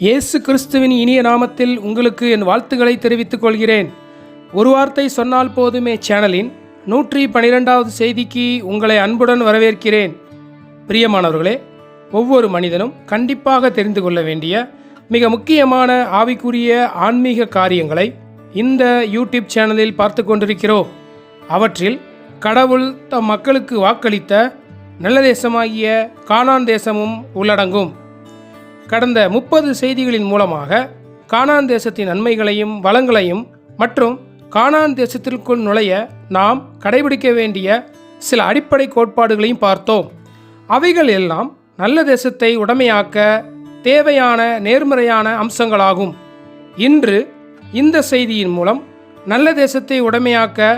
இயேசு கிறிஸ்துவின் இனிய நாமத்தில் உங்களுக்கு என் வாழ்த்துக்களை தெரிவித்துக் கொள்கிறேன். ஒரு வார்த்தை சொன்னால் போதுமே சேனலின் 112வது செய்திக்கு உங்களை அன்புடன் வரவேற்கிறேன். பிரியமானவர்களே, ஒவ்வொரு மனிதனும் கண்டிப்பாக தெரிந்து கொள்ள வேண்டிய மிக முக்கியமான ஆவிக்குரிய ஆன்மீக காரியங்களை இந்த யூடியூப் சேனலில் பார்த்து கொண்டிருக்கிறோம். அவற்றில் கடவுள் தம் மக்களுக்கு வாக்களித்த நல்ல தேசமாகிய கானான் தேசமும் உள்ளடங்கும். கடந்த 30 செய்திகளின் மூலமாக கானான் தேசத்தின் நன்மைகளையும் வளங்களையும் மற்றும் கானான் தேசத்திற்குள் நுழைய நாம் கடைபிடிக்க வேண்டிய சில அடிப்படை கோட்பாடுகளையும் பார்த்தோம். அவைகள் எல்லாம் நல்ல தேசத்தை உடைமையாக்க தேவையான நேர்மறையான அம்சங்களாகும். இன்று இந்த செய்தியின் மூலம் நல்ல தேசத்தை உடைமையாக்க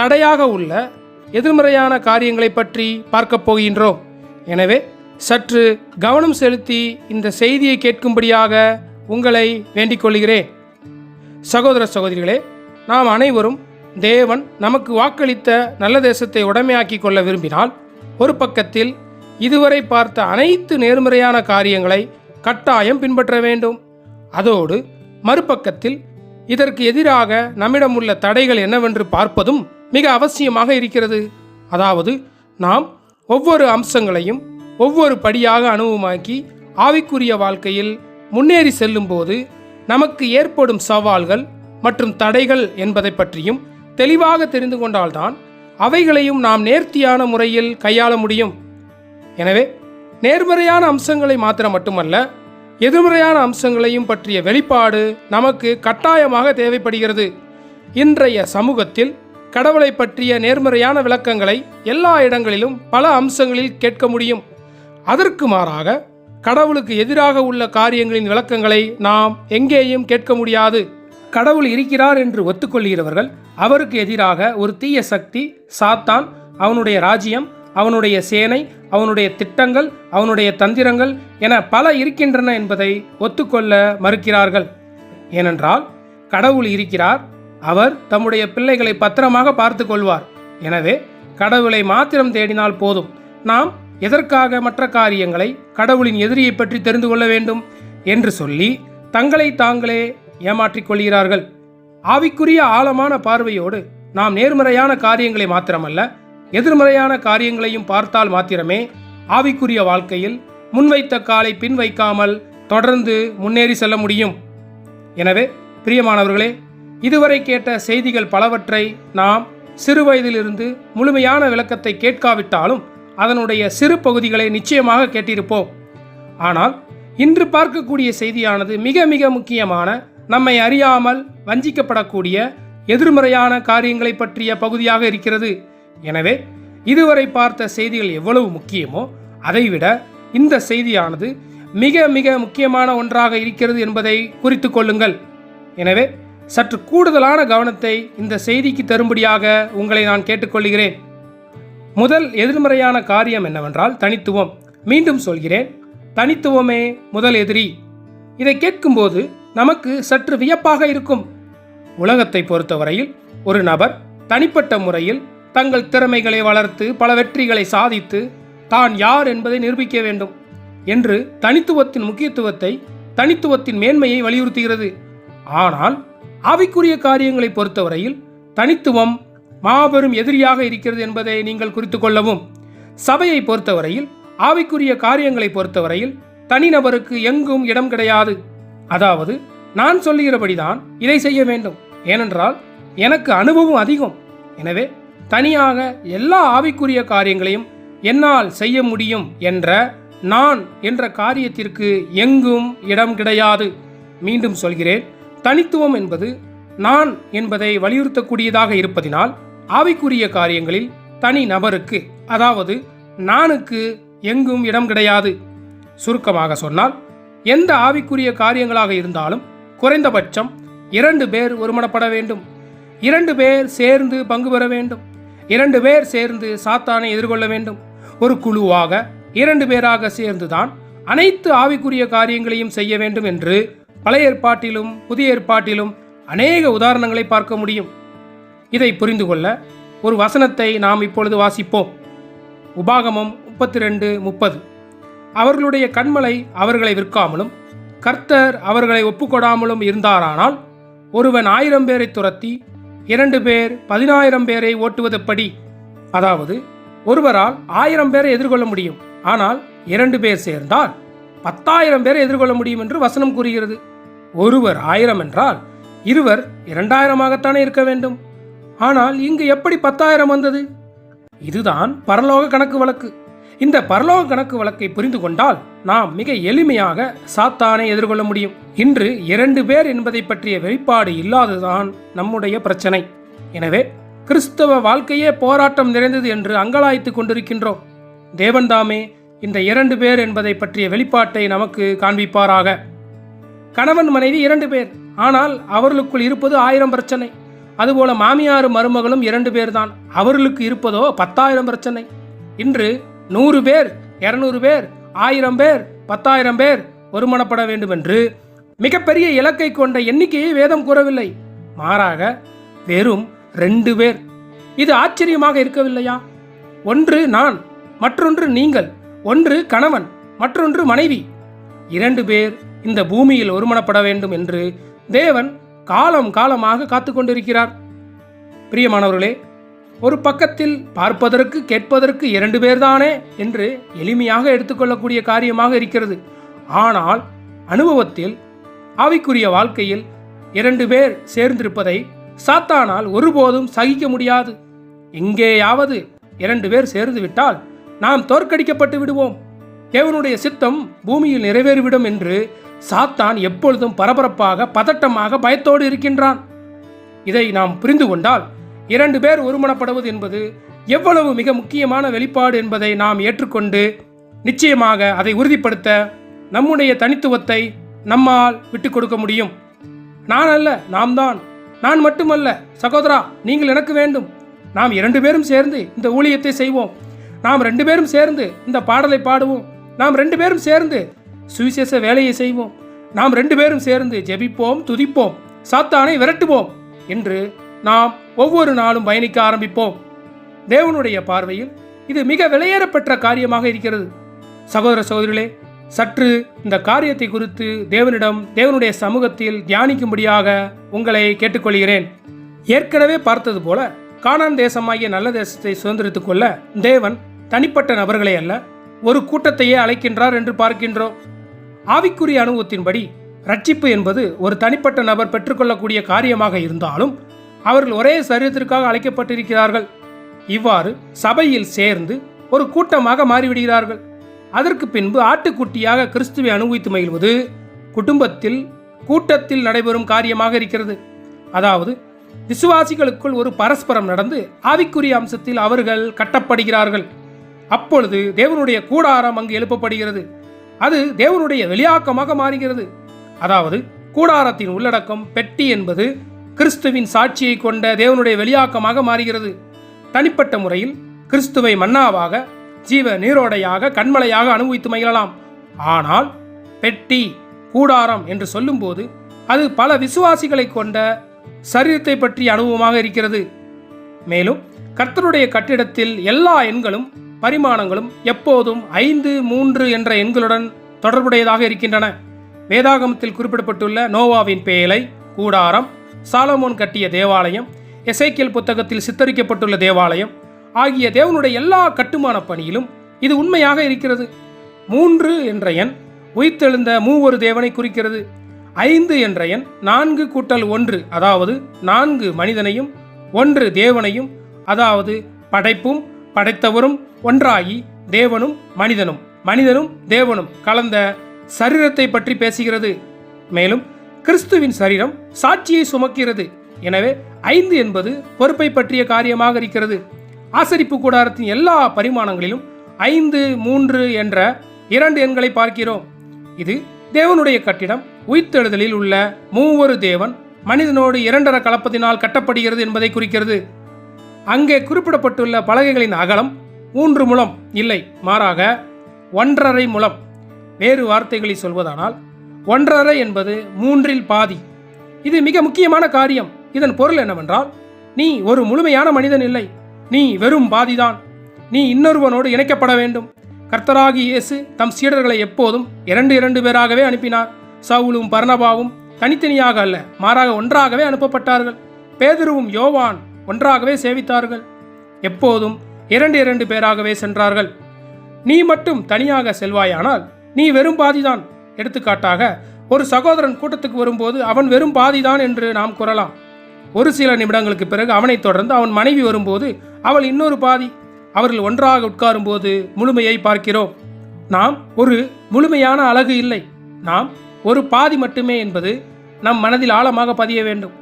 தடையாக உள்ள எதிர்மறையான காரியங்களை பற்றி பார்க்கப் போகின்றோம். எனவே சற்று கவனம் செலுத்தி இந்த செய்தியை கேட்கும்படியாக உங்களை வேண்டிக் கொள்கிறேன். சகோதர சகோதரிகளே, நாம் அனைவரும் தேவன் நமக்கு வாக்களித்த நல்ல தேசத்தை உடைமையாக்கி கொள்ள விரும்பினால் ஒரு பக்கத்தில் இதுவரை பார்த்த அனைத்து நேர்மறையான காரியங்களை கட்டாயம் பின்பற்ற வேண்டும். அதோடு மறுபக்கத்தில் இதற்கு எதிராக நம்மிடம் உள்ள தடைகள் என்னவென்று பார்ப்பதும் மிக அவசியமாக இருக்கிறது. அதாவது நாம் ஒவ்வொரு அம்சங்களையும் ஒவ்வொரு படியாக அனுபவமாக்கி ஆவிக்குரிய வாழ்க்கையில் முன்னேறி செல்லும்போது நமக்கு ஏற்படும் சவால்கள் மற்றும் தடைகள் என்பதை பற்றியும் தெளிவாக தெரிந்து கொண்டால்தான் அவைகளையும் நாம் நேர்த்தியான முறையில் கையாள முடியும். எனவே நேர்மறையான அம்சங்களை மாத்திரம் மட்டுமல்ல, எதிர்மறையான அம்சங்களையும் பற்றிய வெளிப்பாடு நமக்கு கட்டாயமாக தேவைப்படுகிறது. இன்றைய சமூகத்தில் கடவுளை பற்றிய நேர்மறையான விளக்கங்களை எல்லா இடங்களிலும் பல அம்சங்களில் கேட்க முடியும். அதற்கு மாறாக கடவுளுக்கு எதிராக உள்ள காரியங்களின் விளக்கங்களை நாம் எங்கேயும் கேட்க முடியாது. கடவுள் இருக்கிறார் என்று ஒத்துக்கொள்கிறவர்கள் அவருக்கு எதிராக ஒரு தீய சக்தி சாத்தான், அவனுடைய ராஜ்யம், அவனுடைய சேனை, அவனுடைய திட்டங்கள், அவனுடைய தந்திரங்கள் என பல இருக்கின்றன என்பதை ஒத்துக்கொள்ள மறுக்கிறார்கள். ஏனென்றால் கடவுள் இருக்கிறார், அவர் தம்முடைய பிள்ளைகளை பத்திரமாக பார்த்து கொள்வார். எனவே கடவுளை மாத்திரம் தேடினால் போதும். நாம் எதற்காக மற்ற காரியங்களை கடவுளின் எதிரியை பற்றி தெரிந்து கொள்ள வேண்டும் என்று சொல்லி தங்களை தாங்களே ஏமாற்றிக் கொள்கிறார்கள். ஆவிக்குரிய ஆழமான பார்வையோடு நாம் நேர்மறையான காரியங்களை மாத்திரமல்ல, எதிர்மறையான காரியங்களையும் பார்த்தால் மாத்திரமே ஆவிக்குரிய வாழ்க்கையில் முன்வைத்த காலை பின் வைக்காமல் தொடர்ந்து முன்னேறி செல்ல முடியும். எனவே பிரியமானவர்களே, இதுவரை கேட்ட செய்திகள் பலவற்றை நாம் சிறு வயதிலிருந்து முழுமையான விளக்கத்தை கேட்காவிட்டாலும் அதனுடைய சிறு பகுதிகளை நிச்சயமாக கேட்டிருப்போம். ஆனால் இன்று பார்க்கக்கூடிய செய்தியானது மிக மிக முக்கியமான, நம்மை அறியாமல் வஞ்சிக்கப்படக்கூடிய எதிர்மறையான காரியங்களை பற்றிய பகுதியாக இருக்கிறது. எனவே இதுவரை பார்த்த செய்திகள் எவ்வளவு முக்கியமோ அதைவிட இந்த செய்தியானது மிக மிக முக்கியமான ஒன்றாக இருக்கிறது என்பதை குறித்து கொள்ளுங்கள். எனவே சற்று கூடுதலான கவனத்தை இந்த செய்திக்கு தரும்படியாக உங்களை நான் கேட்டுக்கொள்கிறேன். முதல் எதிர்மறையான காரியம் என்னவென்றால் தனித்துவம். மீண்டும் சொல்கிறேன், தனித்துவமே முதல் எதிரி. இதை கேட்கும்போது நமக்கு சற்று வியப்பாக இருக்கும். உலகத்தை பொறுத்தவரையில் ஒரு நபர் தனிப்பட்ட முறையில் தங்கள் திறமைகளை வளர்த்து பல வெற்றிகளை சாதித்து தான் யார் என்பதை நிரூபிக்க வேண்டும் என்று தனித்துவத்தின் முக்கியத்துவத்தை, தனித்துவத்தின் மேன்மையை வலியுறுத்துகிறது. ஆனால் ஆவிக்குரிய காரியங்களை பொறுத்தவரையில் தனித்துவம் மாபெரும் எதிரியாக இருக்கிறது என்பதை நீங்கள் குறித்து கொள்ளவும். சபையை பொறுத்தவரையில், ஆவிக்குரிய காரியங்களை பொறுத்தவரையில் தனிநபருக்கு எங்கும் இடம் கிடையாது. அதாவது நான் சொல்லுகிறபடிதான் இதை செய்ய வேண்டும், ஏனென்றால் எனக்கு அனுபவம் அதிகம், எனவே தனியாக எல்லா ஆவிக்குரிய காரியங்களையும் என்னால் செய்ய முடியும் என்ற நான் என்ற காரியத்திற்கு எங்கும் இடம் கிடையாது. மீண்டும் சொல்கிறேன், தனித்துவம் என்பது நான் என்பதை வலியுறுத்தக்கூடியதாக இருப்பதினால் ஆவிக்குரிய காரியங்களில் தனி நபருக்கு, அதாவது நானுக்கு எங்கும் இடம் கிடையாது. சுருக்கமாக சொன்னால், எந்த ஆவிக்குரிய காரியங்களாக இருந்தாலும் குறைந்தபட்சம் 2 பேர் ஒருமனப்பட வேண்டும், 2 பேர் சேர்ந்து பங்கு பெற வேண்டும், 2 பேர் சேர்ந்து சாத்தானை எதிர்கொள்ள வேண்டும். ஒரு குழுவாக 2 பேராக சேர்ந்துதான் அனைத்து ஆவிக்குரிய காரியங்களையும் செய்ய வேண்டும் என்று பழைய ஏற்பாட்டிலும் புதிய ஏற்பாட்டிலும் அநேக உதாரணங்களை பார்க்க முடியும். இதை புரிந்து கொள்ள ஒரு வசனத்தை நாம் இப்பொழுது வாசிப்போம். உபாகமம் 32:30. அவர்களுடைய கண்மலை அவர்களை விற்காமலும் கர்த்தர் அவர்களை ஒப்புக்கொடாமலும் இருந்தாரானால், ஒருவன் 1000 பேரை துரத்தி 2 பேர் 10,000 பேரை ஓட்டுவதெப்படி? அதாவது, ஒருவரால் 1000 பேரை எதிர்கொள்ள முடியும், ஆனால் 2 பேர் சேர்ந்தால் 10,000 பேரை எதிர்கொள்ள முடியும் என்று வசனம் கூறுகிறது. ஒருவர் 1000 என்றால் இருவர் 2000 இருக்க வேண்டும். ஆனால் இங்கு எப்படி 10,000 வந்தது? இதுதான் பரலோக கணக்கு வழக்கு. இந்த பரலோக கணக்கு வழக்கை புரிந்து கொண்டால் நாம் மிக எளிமையாக சாத்தானை எதிர்கொள்ள முடியும். இன்று 2 பேர் என்பதை பற்றிய வெளிப்பாடு இல்லாததுதான் நம்முடைய பிரச்சனை. எனவே கிறிஸ்தவ வாழ்க்கையே போராட்டம் நிறைந்தது என்று அங்கலாய்த்து கொண்டிருக்கின்றோம். தேவன்தாமே இந்த 2 பேர் என்பதை பற்றிய வெளிப்பாட்டை நமக்கு காண்பிப்பாராக. கணவன் மனைவி 2 பேர், ஆனால் அவர்களுக்குள் இருப்பது 1000 பிரச்சனை. அதுபோல மாமியாரும் மருமகளும் 2 பேர் தான், அவர்களுக்கு இருப்பதோ 10,000 பிரச்சனை. இன்று 100 பேர், 200 பேர், 1000 பேர், 10,000 பேர் ஒருமனப்பட வேண்டும் என்று மிகப்பெரிய இலக்கை கொண்ட எண்ணிக்கையை வேதம் கூறவில்லை. மாறாக வெறும் 2 பேர். இது ஆச்சரியமாக இருக்கவில்லையா? ஒன்று நான், மற்றொன்று நீங்கள். ஒன்று கணவன், மற்றொன்று மனைவி. 2 பேர் இந்த பூமியில் ஒருமனப்பட வேண்டும் என்று தேவன் காலம் காலமாக காத்து கொண்டிருக்கிறார். பிரியமானவர்களே, ஒரு பக்கத்தில் பார்ப்பதற்கு கேட்பதற்கு 2 பேர்தானே என்று எளிமையாக எடுத்துக்கொள்ளக்கூடிய காரியமாக இருக்கிறது. ஆனால் அனுபவத்தில், ஆவிக்குரிய வாழ்க்கையில் 2 பேர் சேர்ந்திருப்பதை சாத்தானால் ஒருபோதும் சகிக்க முடியாது. எங்கேயாவது 2 பேர் சேர்ந்து விட்டால் நாம் தோற்கடிக்கப்பட்டு விடுவோம், தேவனுடைய சித்தம் பூமியில் நிறைவேறிவிடும் என்று சாத்தான் எப்பொழுதும் பரபரப்பாக, பதட்டமாக, பயத்தோடு இருக்கின்றான். இதை நாம் புரிந்து கொண்டால் 2 பேர் ஒருமனப்படுவது என்பது எவ்வளவு மிக முக்கியமான வெளிப்பாடு என்பதை நாம் ஏற்றுக்கொண்டு நிச்சயமாக அதை உறுதிப்படுத்த நம்முடைய தனித்துவத்தை நம்மால் விட்டுக் கொடுக்க முடியும். நான் அல்ல, நாம் தான். நான் மட்டுமல்ல சகோதரா, நீங்கள் எனக்கு வேண்டும். நாம் 2 பேரும் சேர்ந்து இந்த ஊழியத்தை செய்வோம். நாம் 2 பேரும் சேர்ந்து இந்த பாடலை பாடுவோம். நாம் 2 பேரும் சேர்ந்து சுவிசேஷ வேலையை செய்வோம். நாம் 2 பேரும் சேர்ந்து ஜெபிப்போம், துதிப்போம், சாத்தானை விரட்டுவோம் என்று நாம் ஒவ்வொரு நாளும் பயணிக்க ஆரம்பிப்போம். தேவனுடைய பார்வையில் இது மிக விலையேறப்பெற்ற காரியமாக இருக்கிறது. சகோதர சகோதரிகளே, சற்று இந்த காரியத்தை குறித்து தேவனிடம், தேவனுடைய சமூகத்தில் தியானிக்கும்படியாக உங்களை கேட்டுக்கொள்கிறேன். ஏற்கனவே பார்த்தது போல கானான் தேசமாகிய நல்ல தேசத்தை சுதந்திரித்துக் கொள்ள தேவன் தனிப்பட்ட நபர்களை அல்ல, ஒரு கூட்டத்தையே அழைக்கின்றார் என்று பார்க்கின்றோம். ஆவிக்குரிய அனுபவத்தின்படி ரட்சிப்பு என்பது ஒரு தனிப்பட்ட நபர் பெற்றுக்கொள்ளக்கூடிய காரியமாக இருந்தாலும் அவர்கள் ஒரே சரீரத்திற்காக அழைக்கப்பட்டிருக்கிறார்கள். இவ்வாறு சபையில் சேர்ந்து ஒரு கூட்டமாக மாறிவிடுகிறார்கள். அதற்கு பின்பு ஆட்டுக்குட்டியாக கிறிஸ்துவை அனுபவித்து மகிழ்வது குடும்பத்தில், கூட்டத்தில் நடைபெறும் காரியமாக இருக்கிறது. அதாவது விசுவாசிகளுக்குள் ஒரு பரஸ்பரம் நடந்து ஆவிக்குரிய அம்சத்தில் அவர்கள் கட்டப்படுகிறார்கள். அப்பொழுது தேவனுடைய கூடாரம் அங்கு எழுப்பப்படுகிறது. அது தேவனுடைய வெளியாக்கமாக மாறுகிறது. அதாவது கூடாரத்தின் உள்ளடக்கம் பெட்டி என்பது கிறிஸ்துவின் சாட்சியை கொண்ட தேவனுடைய வெளியாக்கமாக மாறுகிறது. தனிப்பட்ட முறையில் கிறிஸ்துவை மன்னாவாக, ஜீவ நீரோடையாக, கண்மலையாக அனுபவித்து மகிழலாம். ஆனால் பெட்டி, கூடாரம் என்று சொல்லும்போது அது பல விசுவாசிகளை கொண்ட சரீரத்தை பற்றிய அனுபவமாக இருக்கிறது. மேலும் கர்த்தருடைய கட்டிடத்தில் எல்லா எண்களும் பரிமாணங்களும் எப்போதும் 5, 3 என்ற எண்களுடன் தொடர்புடையதாக இருக்கின்றன. வேதாகமத்தில் குறிப்பிடப்பட்டுள்ள நோவாவின் பேழை, கூடாரம், சாலமோன் கட்டிய தேவாலயம், எசேக்கியேல் புத்தகத்தில் சித்தரிக்கப்பட்டுள்ள தேவாலயம் ஆகிய தேவனுடைய எல்லா கட்டுமான பணியிலும் இது உண்மையாக இருக்கிறது. 3 என்ற எண் உயிர்த்தெழுந்த மூவொரு தேவனை குறிக்கிறது. 5 என்ற எண் 4 கூட்டல் 1, அதாவது 4 மனிதனையும் 1 தேவனையும், அதாவது படைப்பும் படைத்தவரும் ஒன்றாகி தேவனும் மனிதனும், மனிதனும் தேவனும் கலந்த சரீரத்தை பற்றி பேசுகிறது. மேலும் கிறிஸ்துவின் சரீரம் சாட்சியை சுமக்கிறது. எனவே 5 என்பது பொறுப்பை பற்றிய காரியமாக இருக்கிறது. ஆசரிப்பு கூடாரத்தின் எல்லா பரிமாணங்களிலும் 5, 3 என்ற 2 எண்களை பார்க்கிறோம். இது தேவனுடைய கட்டிடம் உயிர்த்தெழுதலில் உள்ள மூவொரு தேவன் மனிதனோடு 2 கலப்பதினால் கட்டப்படுகிறது என்பதை குறிக்கிறது. அங்கே குறிப்பிடப்பட்டுள்ள பலகைகளின் அகலம் 3 முழம் இல்லை, மாறாக 1.5 முழம். வேறு வார்த்தைகளில் சொல்வதானால் 1.5 என்பது 3இல் பாதி. இது மிக முக்கியமான காரியம். இதன் பொருள் என்னவென்றால், நீ ஒரு முழுமையான மனிதன் இல்லை, நீ வெறும் பாதிதான். நீ இன்னொருவனோடு இணைக்கப்பட வேண்டும். கர்த்தராகிய இயேசு தம் சீடர்களை எப்போதும் 2 பேராகவே அனுப்பினார். சவுலும் பர்னபாவும் தனித்தனியாக அல்ல, மாறாக ஒன்றாகவே அனுப்பப்பட்டார்கள். பேதுருவும் யோவான் ஒன்றாகவே சேவித்தார்கள். எப்போதும் 2 பேராகவே சென்றார்கள். நீ மட்டும் தனியாக செல்வாயானால் நீ வெறும் பாதிதான். எடுத்துக்காட்டாக, ஒரு சகோதரன் கூட்டத்துக்கு வரும்போது அவன் வெறும் பாதிதான் என்று நாம் கூறலாம். ஒரு சில நிமிடங்களுக்கு பிறகு அவனைத் தொடர்ந்து அவன் மனைவி வரும்போது அவள் இன்னொரு பாதி. அவர்கள் ஒன்றாக உட்காரும்போது முழுமையை பார்க்கிறோம். நாம் ஒரு முழுமையான அழகு இல்லை, நாம் ஒரு பாதி மட்டுமே என்பது நம் மனதில் ஆழமாக பதிய வேண்டும்.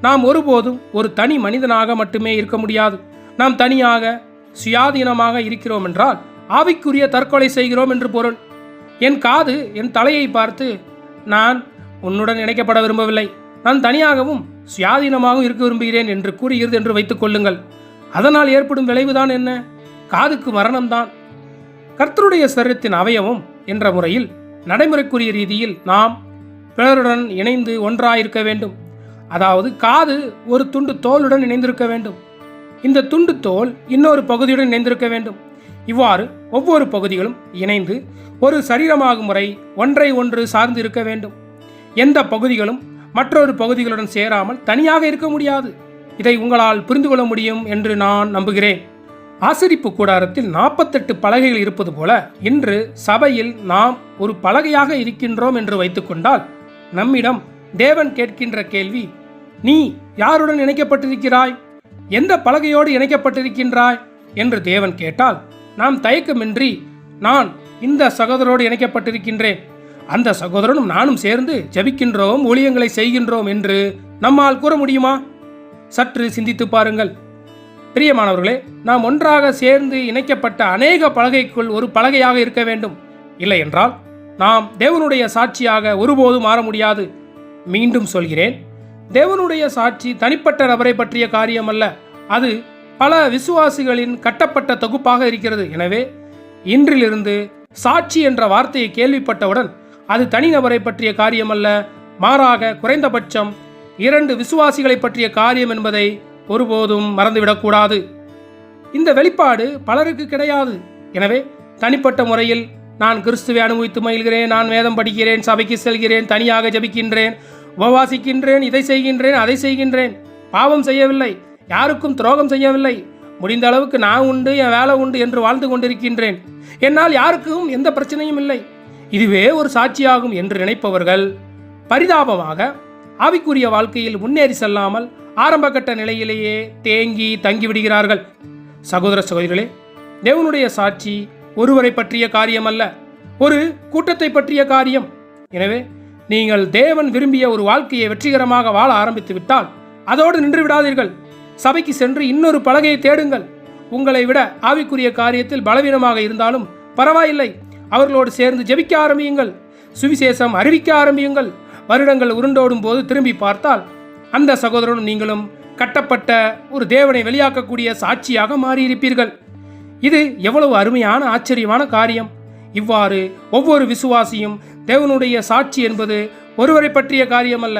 நாம் ஒருபோதும் ஒரு தனி மனிதனாக மட்டுமே இருக்க முடியாது. நாம் தனியாக சுயாதீனமாக இருக்கிறோம் என்றால் ஆவிக்குரிய தற்கொலை செய்கிறோம் என்று பொருள். என் காது என் தலையை பார்த்து, நான் உன்னுடன் இணைக்கப்பட விரும்பவில்லை, நான் தனியாகவும் சுயாதீனமாகவும் இருக்க விரும்புகிறேன் என்று கூறுகிறது என்று வைத்துக் கொள்ளுங்கள். அதனால் ஏற்படும் விளைவுதான் என்ன? காதுக்கு மரணம்தான். கர்த்தருடைய சரீரத்தின் அவயவம் என்ற முறையில் நடைமுறைக்குரிய ரீதியில் நாம் பிறருடன் இணைந்து ஒன்றாயிருக்க வேண்டும். அதாவது காது ஒரு துண்டு தோலுடன் இணைந்திருக்க வேண்டும். இந்த துண்டு தோல் இன்னொரு பகுதியுடன் இணைந்திருக்க வேண்டும். இவ்வாறு ஒவ்வொரு பகுதிகளும் இணைந்து ஒரு சரீரமாகும் முறை ஒன்றை ஒன்று சார்ந்து இருக்க வேண்டும். எந்த பகுதிகளும் மற்றொரு பகுதிகளுடன் சேராமல் தனியாக இருக்க முடியாது. இதை உங்களால் புரிந்து கொள்ள முடியும் என்று நான் நம்புகிறேன். ஆசரிப்பு கூடாரத்தில் 48 பலகைகள் இருப்பது போல இன்று சபையில் நாம் ஒரு பலகையாக இருக்கின்றோம் என்று வைத்துக்கொண்டால், நம்மிடம் தேவன் கேட்கின்ற கேள்வி, நீ யாருடன் இணைக்கப்பட்டிருக்கிறாய்? எந்த பலகையோடு இணைக்கப்பட்டிருக்கின்றாய் என்று தேவன் கேட்டால், நாம் தயக்கமின்றி, நான் இந்த சகோதரோடு இணைக்கப்பட்டிருக்கின்றேன், அந்த சகோதரனும் நானும் சேர்ந்து ஜெபிக்கின்றோம், ஊழியங்களை செய்கின்றோம் என்று நம்மால் கூற முடியுமா? சற்று சிந்தித்து பாருங்கள். பிரியமானவர்களே, நாம் ஒன்றாக சேர்ந்து இணைக்கப்பட்ட அநேக பலகைக்குள் ஒரு பலகையாக இருக்க வேண்டும். இல்லை என்றால் நாம் தேவனுடைய சாட்சியாக ஒருபோதும் மாற முடியாது. மீண்டும் சொல்கிறேன், தேவனுடைய சாட்சி தனிப்பட்ட நபரை பற்றிய காரியம் அல்ல, அது பல விசுவாசிகளின் கட்டப்பட்ட தொகுப்பாக இருக்கிறது. எனவே இன்றிலிருந்து சாட்சி என்ற வார்த்தையை கேள்விப்பட்டவுடன் அது தனிநபரை பற்றிய காரியம் அல்ல, மாறாக குறைந்தபட்சம் 2 விசுவாசிகளை பற்றிய காரியம் என்பதை ஒருபோதும் மறந்துவிடக்கூடாது. இந்த வெளிப்பாடு பலருக்கு கிடையாது. எனவே தனிப்பட்ட முறையில் நான் கிறிஸ்துவை அனுபவித்து மகிழ்கிறேன், நான் வேதம் படிக்கிறேன், சபைக்கு செல்கிறேன், தனியாக ஜெபிக்கின்றேன், உபவாசிக்கின்றேன், இதை செய்கின்றேன், அதை செய்கின்றேன், பாவம் செய்யவில்லை, யாருக்கும் துரோகம் செய்யவில்லை, முடிந்த அளவுக்கு நான் உண்டு, என் வேலை உண்டு என்று வாழ்ந்து கொண்டிருக்கின்றேன், என்னால் யாருக்கும் எந்த பிரச்சனையும் இல்லை, இதுவே ஒரு சாட்சியாகும் என்று நினைப்பவர்கள் பரிதாபமாக ஆவிக்குரிய வாழ்க்கையில் முன்னேறி செல்லாமல் ஆரம்பகட்ட நிலையிலேயே தேங்கி தங்கிவிடுகிறார்கள். சகோதர சகோதரிகளே, தேவனுடைய சாட்சி ஒருவரை பற்றிய காரியம் அல்ல, ஒரு கூட்டத்தை பற்றிய காரியம். எனவே நீங்கள் தேவன் விரும்பிய ஒரு வாழ்க்கையை வெற்றிகரமாக வாழ ஆரம்பித்து விட்டால் அதோடு நின்று விடாதீர்கள். சபைக்கு சென்று இன்னொரு பலகையை தேடுங்கள். உங்களை விட ஆவிக்குரிய காரியத்தில் பலவீனமாக இருந்தாலும் பரவாயில்லை, அவர்களோடு சேர்ந்து ஜெபிக்க ஆரம்பியுங்கள், சுவிசேஷம் அறிவிக்க ஆரம்பியுங்கள். வருடங்கள் உருண்டோடும் போது திரும்பி பார்த்தால் அந்த சகோதரனும் நீங்களும் கட்டப்பட்ட ஒரு தேவனை வெளியாக்கக்கூடிய சாட்சியாக மாறியிருப்பீர்கள். இது எவ்வளவு அருமையான ஆச்சரியமான காரியம்! இவ்வாறு ஒவ்வொரு விசுவாசியும் தேவனுடைய சாட்சி என்பது ஒருவரை பற்றிய காரியம் அல்ல,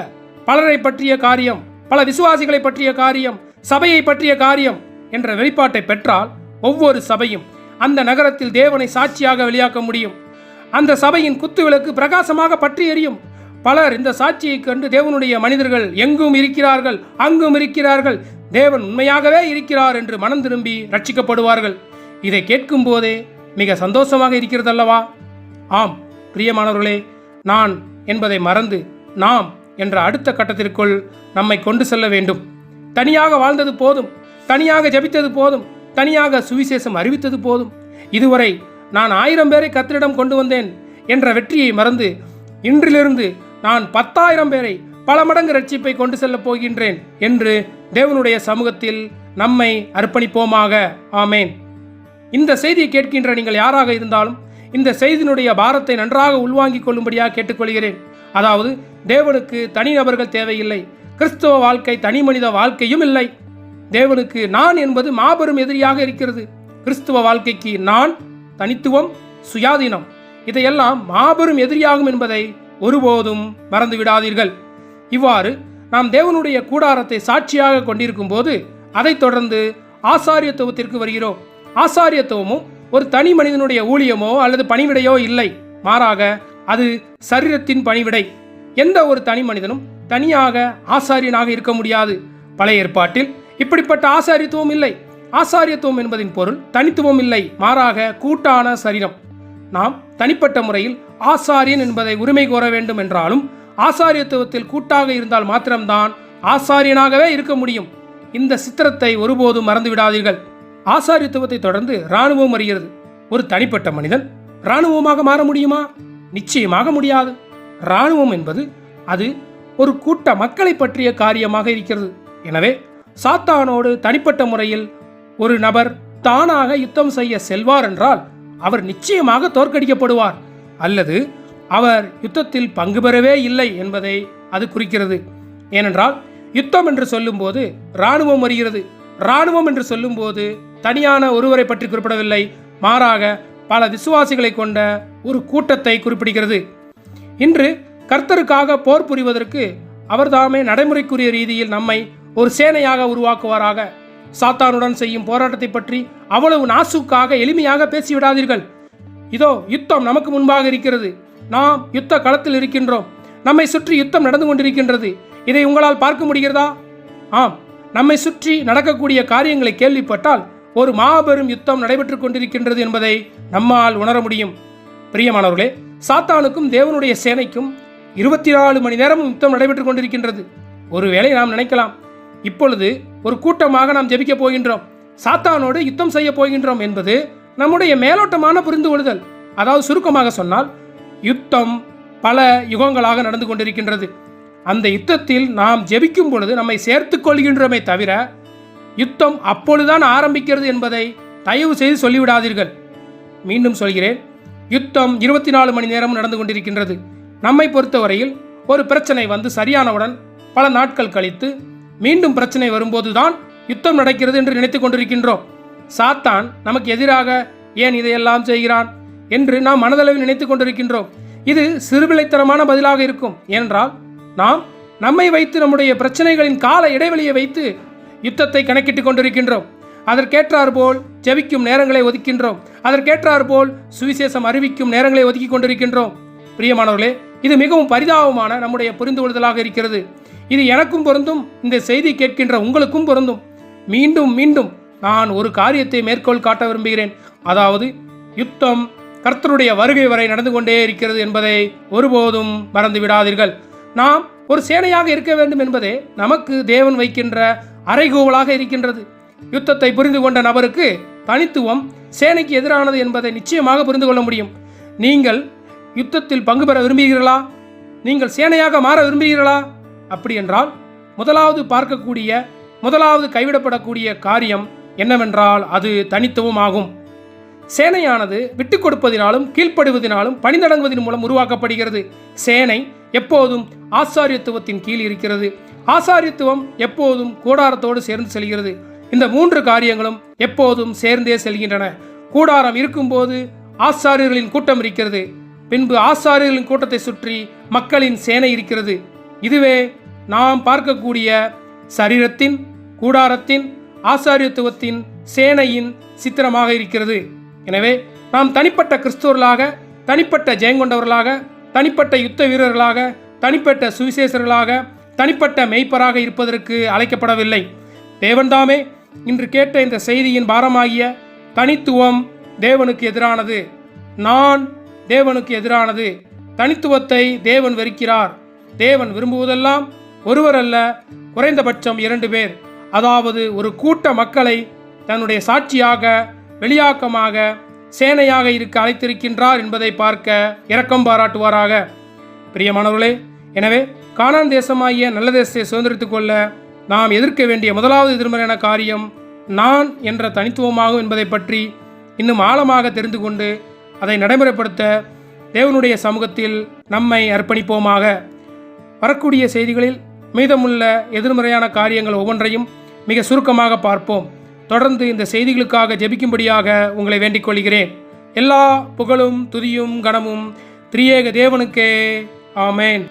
பலரை பற்றிய காரியம், பல விசுவாசிகளை பற்றிய காரியம், சபையை பற்றிய காரியம் என்ற வெளிப்பாட்டை பெற்றால் ஒவ்வொரு சபையும் அந்த நகரத்தில் தேவனை சாட்சியாக வெளியாக்க முடியும். அந்த சபையின் குத்துவிளக்கு பிரகாசமாக பற்றி எரியும். பலர் இந்த சாட்சியை கண்டு தேவனுடைய மனிதர்கள் எங்கும் இருக்கிறார்கள், அங்கும் இருக்கிறார்கள், தேவன் உண்மையாகவே இருக்கிறார் என்று மனம் திரும்பி ரட்சிக்கப்படுவார்கள். இதை கேட்கும் போதே மிக சந்தோஷமாக இருக்கிறதல்லவா? ஆம் பிரியமானவர்களே, நான் என்பதை மறந்து நாம் என்ற அடுத்த கட்டத்திற்குள் நம்மை கொண்டு செல்ல வேண்டும். தனியாக வாழ்ந்தது போதும், தனியாக ஜெபித்தது போதும், தனியாக சுவிசேஷம் அறிவித்தது போதும், இதுவரை நான் 1000 பேரை கர்த்தரிடம் கொண்டு வந்தேன் என்ற வெற்றியை மறந்து இன்றிலிருந்து நான் 10,000 பேரை பல மடங்கு ரட்சிப்பை கொண்டு செல்லப் போகின்றேன் என்று தேவனுடைய சமூகத்தில் நம்மை அர்ப்பணிப்போமாக. ஆமேன். இந்த செய்தியை கேட்கின்ற நீங்கள் யாராக இருந்தாலும் இந்த செய்தியினுடைய பாரத்தை நன்றாக உள்வாங்கிக் கொள்ளும்படியாக கேட்டுக்கொள்கிறேன். அதாவது தேவனுக்கு தனிநபர்கள் தேவையில்லை, கிறிஸ்தவ வாழ்க்கை தனி மனித வாழ்க்கையும் இல்லை. தேவனுக்கு நான் என்பது மாபெரும் எதிரியாக இருக்கிறது. கிறிஸ்துவ வாழ்க்கைக்கு நான், தனித்துவம், சுயாதீனம் இதையெல்லாம் மாபெரும் எதிரியாகும் என்பதை ஒருபோதும் மறந்து விடாதீர்கள். இவ்வாறு நாம் தேவனுடைய கூடாரத்தை சாட்சியாக கொண்டிருக்கும் போது அதைத் தொடர்ந்து ஆசாரியத்துவத்திற்கு வருகிறோம். ஆசாரியத்துவமும் ஒரு தனி மனிதனுடைய ஊழியமோ அல்லது பணிவிடையோ இல்லை, மாறாக அது சரீரத்தின் பணிவிடை. எந்த ஒரு தனி மனிதனும் தனியாக ஆசாரியனாக இருக்க முடியாது. பழைய ஏற்பாட்டில் இப்படிப்பட்ட ஆசாரியத்துவம் இல்லை. ஆசாரியத்துவம் என்பதின் பொருள் தனித்துவம் இல்லை, மாறாக கூட்டான சரீரம். நாம் தனிப்பட்ட முறையில் ஆசாரியன் என்பதை உரிமை கோர வேண்டும் என்றாலும் ஆசாரியத்துவத்தில் கூட்டாக இருந்தால் மாத்திரம்தான் ஆசாரியனாகவே இருக்க முடியும். இந்த சித்திரத்தை ஒருபோதும் மறந்துவிடாதீர்கள். ஆசாரியத்துவத்தை தொடர்ந்து இராணுவம் வருகிறது. ஒரு தனிப்பட்ட மனிதன் இராணுவமாக மாற முடியுமா? நிச்சயமாக முடியாது. இராணுவம் என்பது அது ஒரு கூட்ட மக்களை பற்றிய காரியமாக இருக்கிறது. எனவே சாத்தானோடு தனிப்பட்ட முறையில் ஒரு நபர் தானாக யுத்தம் செய்ய செல்வார் என்றால் அவர் நிச்சயமாக தோற்கடிக்கப்படுவார், அல்லது அவர் யுத்தத்தில் பங்கு பெறவே இல்லை என்பதை அது குறிக்கிறது. ஏனென்றால் யுத்தம் என்று சொல்லும்போது இராணுவம் வருகிறது. இராணுவம் என்று சொல்லும்போது தனியான ஒருவரை பற்றி குறிப்பிடவில்லை, மாறாக பல விசுவாசிகளை கொண்ட ஒரு கூட்டத்தை குறிப்பிடுகிறது. இன்று கர்த்தருக்காக போர் புரிவதற்கு அவர்தாமே நடைமுறைக்குரிய ரீதியில் நம்மை ஒரு சேனையாக உருவாக்குவாராக. சாத்தானுடன் செய்யும் போராட்டத்தை பற்றி அவ்வளவு நாசுக்காக எளிமையாக பேசிவிடாதீர்கள். இதோ யுத்தம் நமக்கு முன்பாக இருக்கிறது. நாம் யுத்த களத்தில் இருக்கின்றோம். நம்மை சுற்றி யுத்தம் நடந்து கொண்டிருக்கின்றது. இதை உங்களால் பார்க்க முடிகிறதா? ஆம், நம்மை சுற்றி நடக்கக்கூடிய காரியங்களை கேள்விப்பட்டால் ஒரு மாபெரும் யுத்தம் நடைபெற்றுக் கொண்டிருக்கின்றது என்பதை நம்மால் உணர முடியும். பிரியமானவர்களே, சாத்தானுக்கும் தேவனுடைய சேனைக்கும் 24 மணி நேரமும் யுத்தம் நடைபெற்றுக் கொண்டிருக்கின்றது. ஒருவேளை நாம் நினைக்கலாம், இப்பொழுது ஒரு கூட்டமாக நாம் ஜெபிக்க போகின்றோம், சாத்தானோடு யுத்தம் செய்ய போகின்றோம் என்பது நம்முடைய மேலோட்டமான புரிந்து கொள்ளுதல். அதாவது சுருக்கமாக சொன்னால், யுத்தம் பல யுகங்களாக நடந்து கொண்டிருக்கின்றது. அந்த யுத்தத்தில் நாம் ஜெபிக்கும் பொழுது நம்மை சேர்த்துக் கொள்கின்றோமே தவிர யுத்தம் அப்பொழுதுதான் ஆரம்பிக்கிறது என்பதை தயவு செய்து சொல்லிவிடாதீர்கள். மீண்டும் சொல்கிறேன், யுத்தம் 24 மணி நேரம் நடந்து கொண்டிருக்கின்றது. நம்மை பொறுத்தவரையில் ஒரு பிரச்சனை வந்து சரியானவுடன் பல நாட்கள் கழித்து மீண்டும் பிரச்சனை வரும்போதுதான் யுத்தம் நடக்கிறது என்று நினைத்துக் கொண்டிருக்கின்றோம். சாத்தான் நமக்கு எதிராக ஏன் இதையெல்லாம் செய்கிறான் என்று நாம் மனதளவில் நினைத்துக் கொண்டிருக்கின்றோம். இது சிறுபிள்ளைத்தனமான பதிலாக இருக்கும். ஏனென்றால் நாம் நம்மை வைத்து நம்முடைய பிரச்சனைகளின் கால இடைவெளியை வைத்து யுத்தத்தை கணக்கிட்டுக் கொண்டிருக்கின்றோம். அதற்கேற்றார் போல் ஜெபிக்கும் நேரங்களை ஒதுக்கின்றோம். அதற்கேற்றார் போல் சுவிசேஷம் அறிவிக்கும் நேரங்களை ஒதுக்கி கொண்டிருக்கின்றோம். பிரியமானவர்களே, இது மிகவும் பரிதாபமான நம்முடைய புரிந்து கொள்ளுதலாக இருக்கிறது. இது எனக்கும் பொருந்தும், இந்த செய்தி கேட்கின்ற உங்களுக்கும் பொருந்தும். மீண்டும் மீண்டும் நான் ஒரு காரியத்தை மேற்கோள் காட்ட விரும்புகிறேன். அதாவது யுத்தம் கர்த்தருடைய வருகை வரை நடந்து கொண்டே இருக்கிறது என்பதை ஒருபோதும் மறந்து விடாதீர்கள். நாம் ஒரு சேனையாக இருக்க வேண்டும் என்பதே நமக்கு தேவன் வைக்கின்ற அறைகூவலாக இருக்கின்றது. யுத்தத்தை புரிந்து கொண்ட நபருக்கு தனித்துவம் சேனைக்கு எதிரானது என்பதை நிச்சயமாக புரிந்து கொள்ள முடியும். நீங்கள் யுத்தத்தில் பங்கு பெற விரும்புகிறீர்களா? நீங்கள் சேனையாக மாற விரும்புகிறீர்களா? அப்படி என்றால் முதலாவது கைவிடப்படக்கூடிய காரியம் என்னவென்றால் அது தனித்துவம் ஆகும். சேனையானது விட்டுக் கொடுப்பதினாலும் கீழ்ப்படுவதினாலும் பணிந்தடங்குவதன் மூலம் உருவாக்கப்படுகிறது. சேனை எப்போதும் ஆசாரியத்துவத்தின் கீழ் இருக்கிறது. ஆசாரியத்துவம் எப்போதும் கூடாரத்தோடு சேர்ந்து செல்கிறது. இந்த 3 காரியங்களும் எப்போதும் சேர்ந்தே செல்கின்றன. கூடாரம் இருக்கும்போது ஆசாரியர்களின் கூட்டம் இருக்கிறது. பின்பு ஆசாரியர்களின் கூட்டத்தை சுற்றி மக்களின் சேனை இருக்கிறது. இதுவே நாம் பார்க்கக்கூடிய சரீரத்தின், கூடாரத்தின், ஆசாரியத்துவத்தின், சேனையின் சித்திரமாக இருக்கிறது. எனவே நாம் தனிப்பட்ட கிறிஸ்துவர்களாக, தனிப்பட்ட ஜெயங்கொண்டவர்களாக, தனிப்பட்ட யுத்த வீரர்களாக, தனிப்பட்ட சுவிசேஷர்களாக, தனிப்பட்ட மெய்ப்பராக இருப்பதற்கு அழைக்கப்படவில்லை. தேவன்தாமே இன்று கேட்ட இந்த செய்தியின் பாரமாகிய தனித்துவம் தேவனுக்கு எதிரானது, நான் தேவனுக்கு எதிரானது, தனித்துவத்தை தேவன் வெறுக்கிறார். தேவன் விரும்புவதெல்லாம் ஒருவர் அல்ல, குறைந்தபட்சம் 2 பேர், அதாவது ஒரு கூட்ட மக்களை தன்னுடைய சாட்சியாக, வெளியாக்கமாக, சேனையாக இருக்க அழைத்திருக்கின்றார் என்பதை பார்க்க இரக்கம் பாராட்டுவாராக. பிரியமானவர்களே, எனவே கானான் தேசமாகிய நல்ல தேசத்தை சுதந்திரித்துக் கொள்ள நாம் எதிர்க்க வேண்டிய முதலாவது எதிர்மறையான காரியம் நான் என்ற தனித்துவமாகும் என்பதை பற்றி இன்னும் ஆழமாக தெரிந்து கொண்டு அதை நடைமுறைப்படுத்த தேவனுடைய சமூகத்தில் நம்மை அர்ப்பணிப்போமாக. வரக்கூடிய செய்திகளில் மீதமுள்ள எதிர்மறையான காரியங்கள் ஒவ்வொன்றையும் மிக சுருக்கமாக பார்ப்போம். தொடர்ந்து இந்த செய்திகளுக்காக ஜெபிக்கும்படியாக உங்களை வேண்டிக் கொள்கிறேன். எல்லா புகழும் துதியும் கனமும் திரியேக தேவனுக்கே. ஆமேன்.